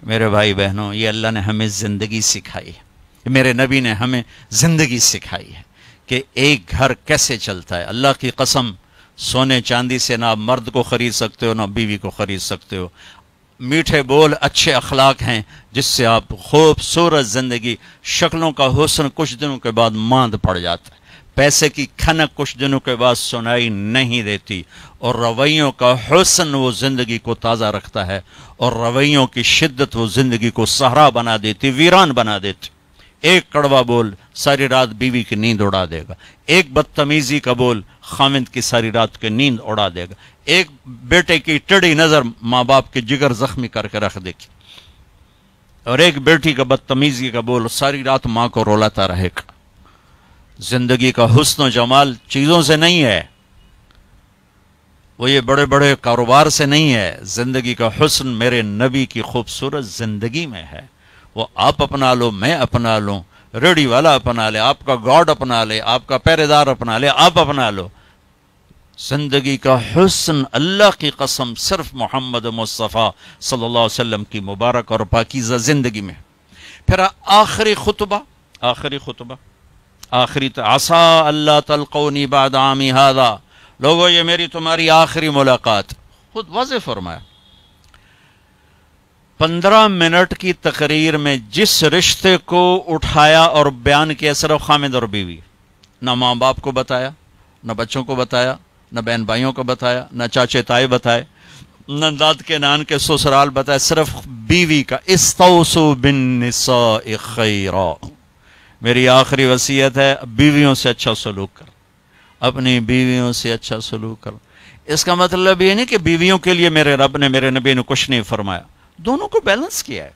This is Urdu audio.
میرے بھائی بہنوں، یہ اللہ نے ہمیں زندگی سکھائی ہے، میرے نبی نے ہمیں زندگی سکھائی ہے کہ ایک گھر کیسے چلتا ہے۔ اللہ کی قسم، سونے چاندی سے نہ آپ مرد کو خرید سکتے ہو، نہ بیوی کو خرید سکتے ہو۔ میٹھے بول، اچھے اخلاق ہیں جس سے آپ خوبصورت زندگی، شکلوں کا حسن کچھ دنوں کے بعد ماند پڑ جاتا ہے، پیسے کی کھنک کچھ دنوں کے بعد سنائی نہیں دیتی، اور رویوں کا حسن وہ زندگی کو تازہ رکھتا ہے، اور رویوں کی شدت وہ زندگی کو صحرا بنا دیتی، ویران بنا دیتی۔ ایک کڑوا بول ساری رات بیوی کی نیند اڑا دے گا، ایک بدتمیزی کا بول خامند کی ساری رات کی نیند اڑا دے گا، ایک بیٹے کی ٹیڑھی نظر ماں باپ کے جگر زخمی کر کے رکھ دے گی، اور ایک بیٹی کا بدتمیزی کا بول ساری رات ماں کو رولاتا رہے گا۔ زندگی کا حسن و جمال چیزوں سے نہیں ہے، وہ یہ بڑے بڑے کاروبار سے نہیں ہے، زندگی کا حسن میرے نبی کی خوبصورت زندگی میں ہے۔ وہ آپ اپنا لو، میں اپنا لوں، ریڑھی والا اپنا لے، آپ کا گارڈ اپنا لے، آپ کا پہرے دار اپنا لے، آپ اپنا لو۔ زندگی کا حسن اللہ کی قسم صرف محمد مصطفیٰ صلی اللہ علیہ وسلم کی مبارک اور پاکیزہ زندگی میں۔ پھر آخری خطبہ، آخری عسیٰ اللہ تلقونی بعد عامی ھذا، لوگو یہ میری تمہاری آخری ملاقات۔ خود واضح فرمایا، 15 منٹ کی تقریر میں جس رشتے کو اٹھایا اور بیان کیا، صرف خامد اور بیوی، نہ ماں باپ کو بتایا، نہ بچوں کو بتایا، نہ بہن بھائیوں کو بتایا، نہ چاچے تائے بتائے، نہ داد کے نان کے سسرال بتائے، صرف بیوی کا۔ استوصوا بالنساء خیرا، میری آخری وصیت ہے بیویوں سے اچھا سلوک کر، اپنی بیویوں سے اچھا سلوک کر۔ اس کا مطلب یہ نہیں کہ بیویوں کے لیے میرے رب نے، میرے نبی نے کچھ نہیں فرمایا، دونوں کو بیلنس کیا ہے۔